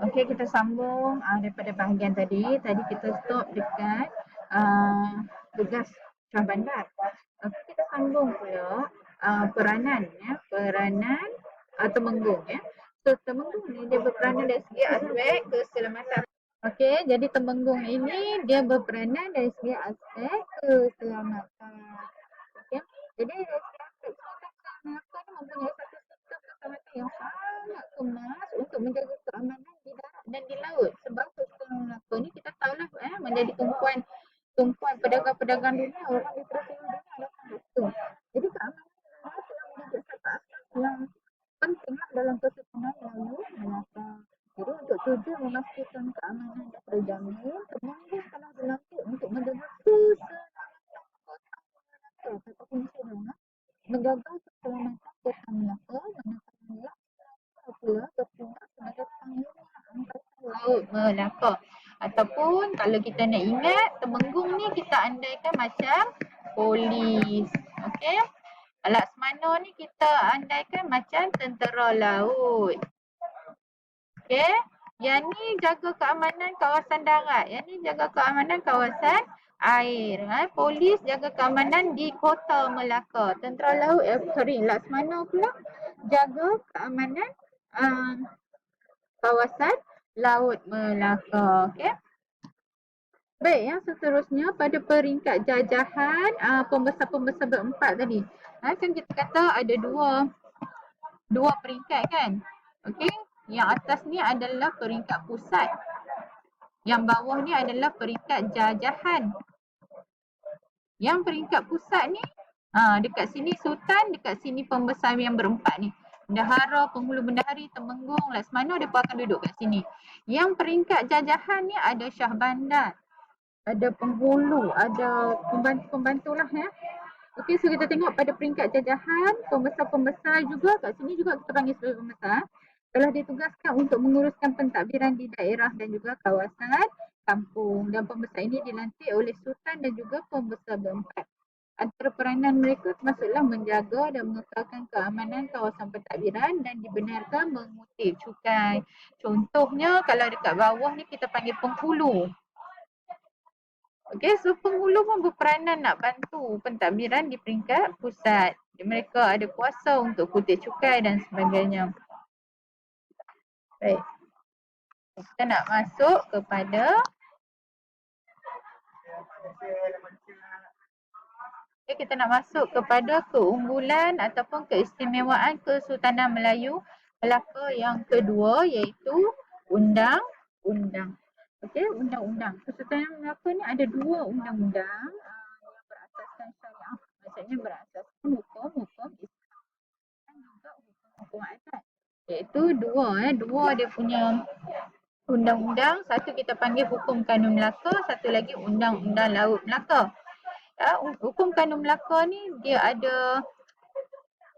Okey, kita sambung daripada bahagian tadi. Tadi kita stop dekat uh, tugas Syah Bandar. Okey, kita sambung pula peranan ya, peranan temenggung ya. So temenggung ni dia berperanan dari segi aspek keselamatan. Okey, jadi temenggung ini dia berperanan dari segi aspek keselamatan. Okey. Jadi dari segi aspek keselamatan mempunyai satu sistem keselamatan yang sangat kemas untuk menjaga keamanan di darat dan di laut. Sebab sistem Melaka ni kita tahulah menjadi tumpuan pedagang-pedagang dunia, orang di seluruh dunia datang ke situ. Jadi keamanan di darat telah menjadi satu asas yang pentinglah dalam kesusahan laut Melaka. Jadi untuk tujuan memastikan keamanan dan terjamin, temenggung telah dilantik untuk menjaga keselamatan kota Melaka. Kata kunci adalah menjaga keselamatan kota Melaka, manakala Laksamana pula bertindak sebagai panglima angkatan laut Melaka. Ataupun kalau kita nak ingat, temenggung ni kita andaikan macam polis. Okey. Laksamana ni kita andaikan macam tentera laut. Okey. Yang ni jaga keamanan kawasan darat. Yang ni jaga keamanan kawasan air. Polis jaga keamanan di kota Melaka. Tentera laut, Laksamana pula jaga keamanan kawasan laut Melaka. Okey. Baik, yang seterusnya pada peringkat jajahan pembesar-pembesar berempat tadi. Kan kita kata ada dua peringkat kan. Okey. Yang atas ni adalah peringkat pusat. Yang bawah ni adalah peringkat jajahan. Yang peringkat pusat ni dekat sini Sultan, dekat sini pembesar yang berempat ni. Bendahara, penghulu bendahari, temenggung, Laksamana dia akan duduk kat sini. Yang peringkat jajahan ni ada Syah Bandar, ada penghulu, ada pembantu-pembantu lah ya. Okey, so kita tengok pada peringkat jajahan, pembesar-pembesar juga, kat sini juga kita panggil sebagai pembesar, telah ditugaskan untuk menguruskan pentadbiran di daerah dan juga kawasan kampung. Dan pembesar ini dilantik oleh Sultan dan juga pembesar berempat. Antara peranan mereka termasuklah menjaga dan mengekalkan keamanan kawasan pentadbiran dan dibenarkan mengutip cukai. Contohnya kalau dekat bawah ni kita panggil penghulu. Okey, so penghulu pun berperanan nak bantu pentadbiran di peringkat pusat. Mereka ada kuasa untuk kutip cukai dan sebagainya. Baik. Kita nak masuk kepada kita nak masuk kepada keunggulan ataupun keistimewaan Kesultanan Melayu Melaka yang kedua, iaitu undang-undang. Okey, undang-undang. Kesultanan Melaka ni ada dua undang-undang yang berasaskan syariah. Maksudnya berasaskan hukum-hukum Islam dan juga hukum-hukum adat. Iaitu dua dia punya undang-undang. Satu kita panggil Hukum Kanun Melaka, satu lagi Undang-Undang Laut Melaka. Hukum Kanun Melaka ni dia ada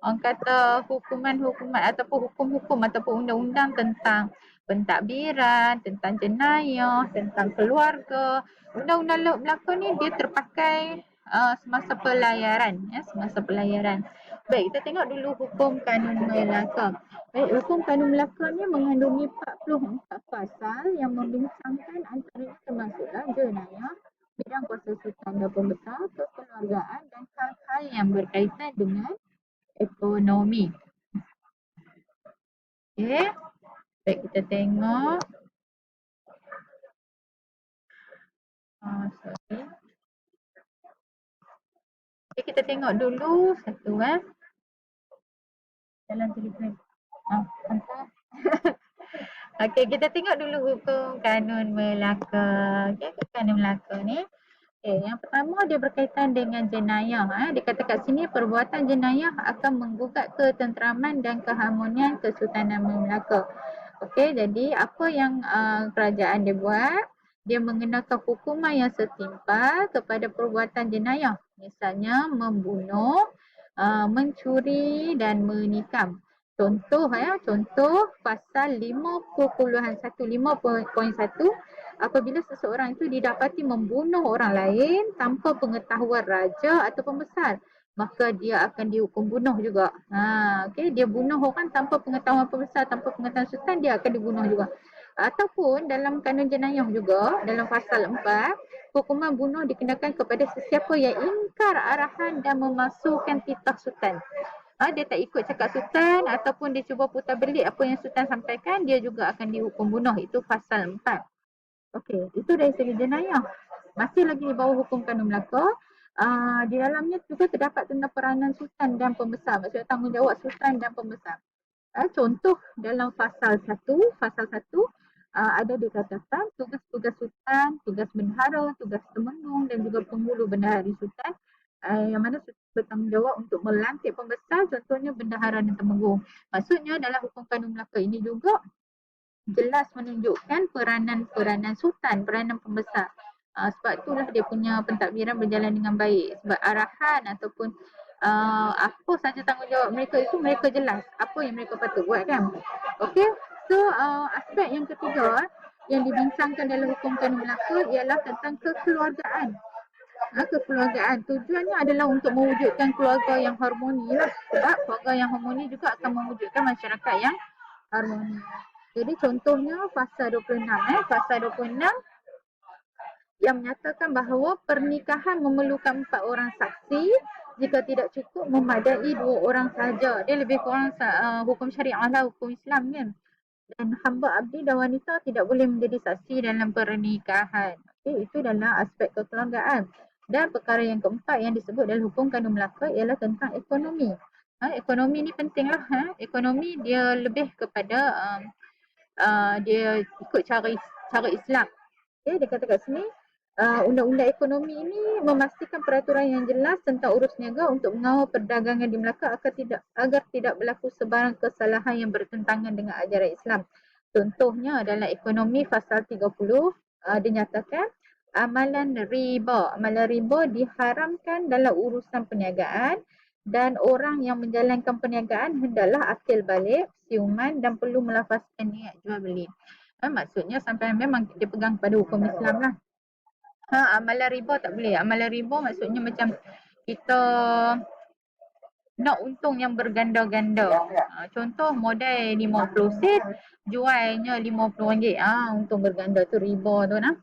orang kata hukuman-hukuman ataupun hukum-hukum ataupun undang-undang tentang pentadbiran, tentang jenayah, tentang keluarga. Undang-Undang Laut Melaka ni dia terpakai semasa pelayaran ya, semasa pelayaran. Baik, kita tengok dulu Hukum Kanun Melaka. Baik, Hukum Kanun Melaka ni mengandungi 44 pasal yang membincangkan antaranya termasuklah jenayah, bidang kuasa sultan dan pembesar, kekeluargaan dan hal-hal yang berkaitan dengan ekonomi. Okey. Baik, kita tengok. Sorry. Okay, kita tengok dulu satu dalam Telegram. Okey, kita tengok dulu Hukum Kanun Melaka. Okey, Hukum Kanun Melaka ni. Okay, yang pertama dia berkaitan dengan jenayah. Dia kata kat sini perbuatan jenayah akan menggugat ketenteraman dan keharmonian Kesultanan Melaka. Okey, jadi apa yang kerajaan dia buat? Dia mengenakan hukuman yang setimpal kepada perbuatan jenayah. Misalnya membunuh, mencuri dan menikam. Contoh pasal 5.1 apabila seseorang itu didapati membunuh orang lain tanpa pengetahuan raja atau pembesar, maka dia akan dihukum bunuh juga. Okey, dia bunuh orang tanpa pengetahuan pembesar, tanpa pengetahuan sultan, dia akan dibunuh juga. Ataupun dalam kanun jenayah juga, dalam pasal 4, hukuman bunuh dikenakan kepada sesiapa yang ingkar arahan dan memasukkan titah sultan. Dia tak ikut cakap sultan ataupun dia cuba putar belik apa yang sultan sampaikan, dia juga akan dihukum bunuh. Itu pasal 4. Okey, itu dari segi jenayah. Masih lagi di bawah hukum kanun Melaka. Di dalamnya juga terdapat tentang peranan sultan dan pembesar. Maksudnya tanggungjawab sultan dan pembesar. Contoh dalam pasal 1 ada dikatakan tugas-tugas sultan, tugas bendahara, tugas temenggung dan juga penghulu bendahari sultan yang mana sultan bertanggungjawab untuk melantik pembesar, contohnya bendahara dan temenggung. Maksudnya dalam hukum kanun Melaka ini juga jelas menunjukkan peranan sultan, peranan pembesar. Sebab itulah dia punya pentadbiran berjalan dengan baik. Sebab arahan ataupun apa saja tanggungjawab mereka itu mereka jelas apa yang mereka patut buat kan. Okey. So aspek yang ketiga yang dibincangkan dalam hukum kanun Melaka ialah tentang kekeluargaan. Kekeluargaan tujuannya adalah untuk mewujudkan keluarga yang harmoni lah. Sebab keluarga yang harmoni juga akan mewujudkan masyarakat yang harmoni. Jadi contohnya pasal 26 pasal 26 yang menyatakan bahawa pernikahan memerlukan 4 orang saksi jika tidak cukup memadai 2 orang sahaja. Dia lebih kurang hukum syariah lah, hukum Islam kan. Dan hamba abdi dan wanita tidak boleh menjadi saksi dalam pernikahan. Okay, itu dalam aspek kekeluargaan. Dan perkara yang keempat yang disebut dalam hukum kanun Melaka ialah tentang ekonomi. Ekonomi ni penting lah. Ekonomi dia lebih kepada dia ikut cara Islam. Okay, dia kata kat sini, undang-undang ekonomi ini memastikan peraturan yang jelas tentang urus niaga untuk mengawal perdagangan di Melaka agar tidak berlaku sebarang kesalahan yang bertentangan dengan ajaran Islam. Contohnya dalam ekonomi pasal 30 dinyatakan amalan riba diharamkan dalam urusan perniagaan dan orang yang menjalankan perniagaan hendaklah akil balik, siuman dan perlu melafazkan niat jual beli. Maksudnya sampai memang dia pegang pada hukum Islam lah. Amalan riba tak boleh. Amalan riba maksudnya macam kita nak untung yang berganda-ganda. Contoh modal 50 sen, jualnya RM50. Untung berganda tu riba tu nah.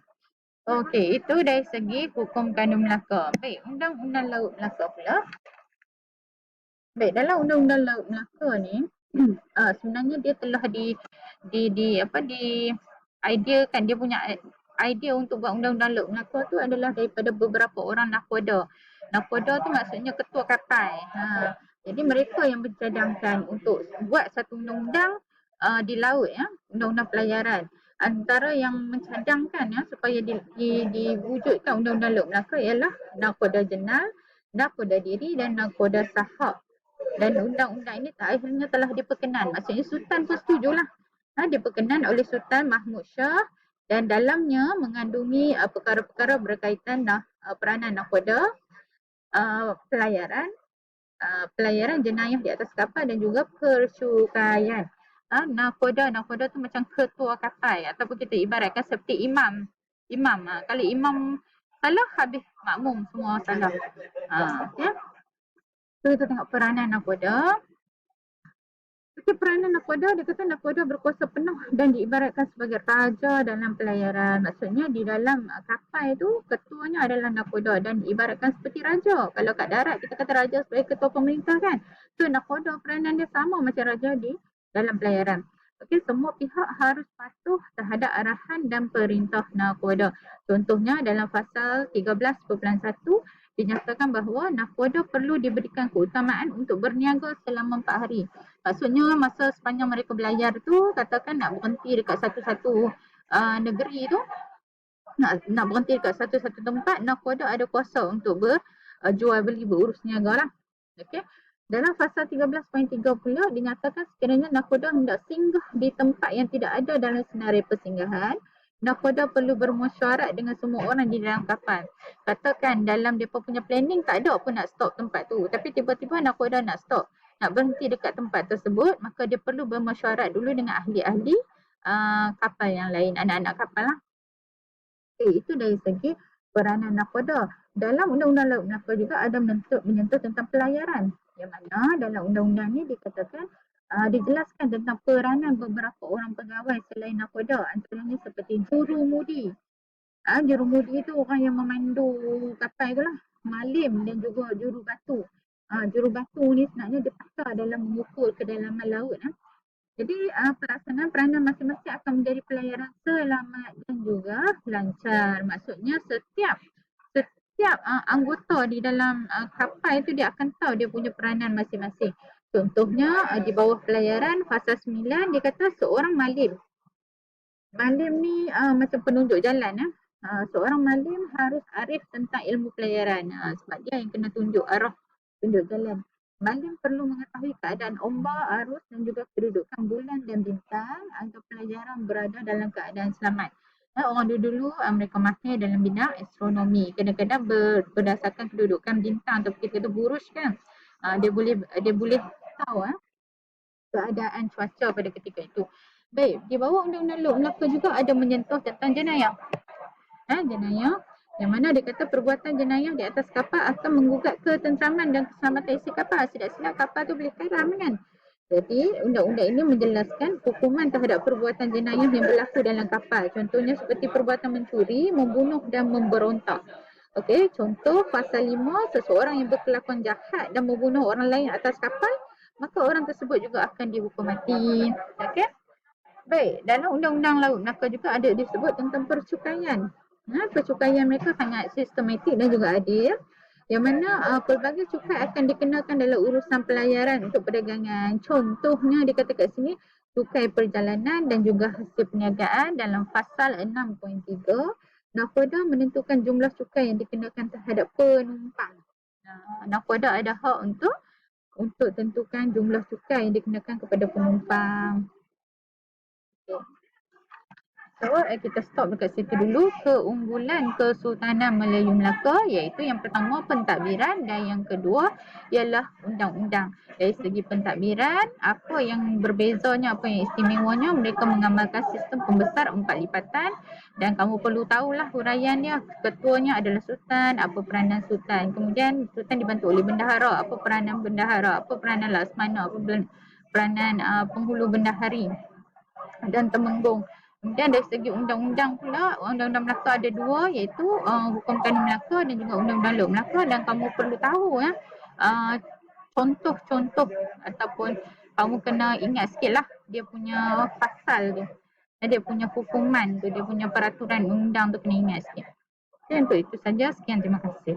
Okey, itu dari segi hukum kanun Melaka. Baik, undang-undang laut Melaka pula. Baik, dalam undang-undang laut Melaka ni sebenarnya dia telah ideakan, dia punya idea untuk buat undang-undang laut Melaka tu adalah daripada beberapa orang nakoda. Nakoda tu maksudnya ketua kapal. Jadi mereka yang mencadangkan untuk buat satu undang-undang di laut ya, undang-undang pelayaran. Antara yang mencadangkan ya supaya diwujudkan undang-undang laut Melaka ialah nakoda jenal, nakoda diri dan nakoda sahab. Dan undang-undang ini akhirnya telah diperkenan. Maksudnya Sultan pun setujulah. Diperkenan oleh Sultan Mahmud Shah dan dalamnya mengandungi perkara-perkara berkaitan peranan nakoda, pelayaran jenayah di atas kapal dan juga percukaian. Nakoda tu macam ketua kapal ataupun kita ibaratkan seperti imam. Kalau imam salah habis makmum semua salah. Okay. So kita tengok peranan nakoda. Peranan nakoda, dia kata nakoda berkuasa penuh dan diibaratkan sebagai raja dalam pelayaran. Maksudnya di dalam kapal itu ketuanya adalah nakoda dan diibaratkan seperti raja. Kalau kat darat kita kata raja sebagai ketua pemerintah kan. So nakoda peranan dia sama macam raja di dalam pelayaran. Okey, semua pihak harus patuh terhadap arahan dan perintah nakoda. Contohnya dalam pasal 13.1 dinyatakan bahawa nakoda perlu diberikan keutamaan untuk berniaga selama 4 hari. Maksudnya masa sepanjang mereka belayar tu, katakan nak berhenti dekat satu-satu negeri tu, nak berhenti dekat satu-satu tempat, nakoda ada kuasa untuk jual beli, berurus niaga lah. Okay. Dalam pasal 13.3 pula dinyatakan sekiranya nakoda hendak singgah di tempat yang tidak ada dalam senarai persinggahan, nakoda perlu bermusyawarat dengan semua orang di dalam kapal. Katakan dalam mereka punya planning tak ada pun nak stop tempat tu. Tapi tiba-tiba nakoda nak stop, nak berhenti dekat tempat tersebut, maka dia perlu bermusyawarat dulu dengan ahli-ahli kapal yang lain, anak-anak kapal lah. Itu dari segi peranan nakoda. Dalam undang-undang laut Melaka juga ada menyentuh tentang pelayaran. Yang mana dalam undang-undang ni dikatakan dijelaskan tentang peranan beberapa orang pegawai selain nakhoda, antaranya seperti jurumudi. Jurumudi itu orang yang memandu kapal tu lah. Malim dan juga jurubatu. Jurubatu ni sebenarnya dia pakar dalam mengukur kedalaman laut. Jadi pelaksanaan peranan masing-masing akan menjadi pelayaran selamat dan juga lancar. Maksudnya setiap anggota di dalam kapal itu dia akan tahu dia punya peranan masing-masing. Contohnya di bawah pelayaran fasa 9 dia kata seorang malim. Malim ni macam penunjuk jalan. Seorang malim harus arif tentang ilmu pelayaran. Sebab dia yang kena tunjuk arah, tunjuk jalan. Malim perlu mengetahui keadaan ombak, arus dan juga kedudukan bulan dan bintang agar pelajaran berada dalam keadaan selamat. Orang dulu-dulu mereka mahir dalam bidang astronomi. Kadang-kadang berdasarkan kedudukan bintang atau kita tu buruj kan. Dia boleh tahu keadaan cuaca pada ketika itu. Baik, di bawah Undang-Undang Laut Melaka juga ada menyentuh tentang jenayah. Jenayah yang mana dia kata perbuatan jenayah di atas kapal akan menggugat ketenteraman dan keselamatan isi kapal. Silap-silap kapal tu boleh karam kan. Jadi undang-undang ini menjelaskan hukuman terhadap perbuatan jenayah yang berlaku dalam kapal. Contohnya seperti perbuatan mencuri, membunuh dan memberontak. Okey, contoh pasal 5, seseorang yang berkelakuan jahat dan membunuh orang lain atas kapal, maka orang tersebut juga akan dihukum mati. Okey. Baik, dalam Undang-Undang Laut Melaka juga ada disebut tentang percukaian. Percukaian mereka sangat sistematik dan juga adil. Yang mana pelbagai cukai akan dikenakan dalam urusan pelayaran untuk perdagangan. Contohnya dikata kat sini, cukai perjalanan dan juga hasil perniagaan dalam pasal 6.3. Nakhoda menentukan jumlah cukai yang dikenakan terhadap penumpang. Nakhoda ada hak untuk tentukan jumlah cukai yang dikenakan kepada penumpang. So, kita stop dekat situ dulu. Keunggulan Kesultanan Melayu Melaka iaitu yang pertama pentadbiran dan yang kedua ialah undang-undang. Dari segi pentadbiran, apa yang berbezanya, apa yang istimewanya, mereka mengamalkan sistem pembesar 4 lipatan dan kamu perlu tahulah huraian dia. Ketuanya adalah sultan, apa peranan sultan. Kemudian sultan dibantu oleh bendahara, apa peranan bendahara, apa peranan laksamana, apa peranan penghulu bendahari dan temenggung. Kemudian dari segi undang-undang pula, undang-undang Melaka ada dua iaitu Hukum Kanun Melaka dan juga undang-undang Laut Melaka dan kamu perlu tahu contoh-contoh ataupun kamu kena ingat sikit lah dia punya pasal tu. Dia punya hukuman tu, dia punya peraturan undang tu kena ingat sikit. Okay, untuk itu saja. Sekian, terima kasih.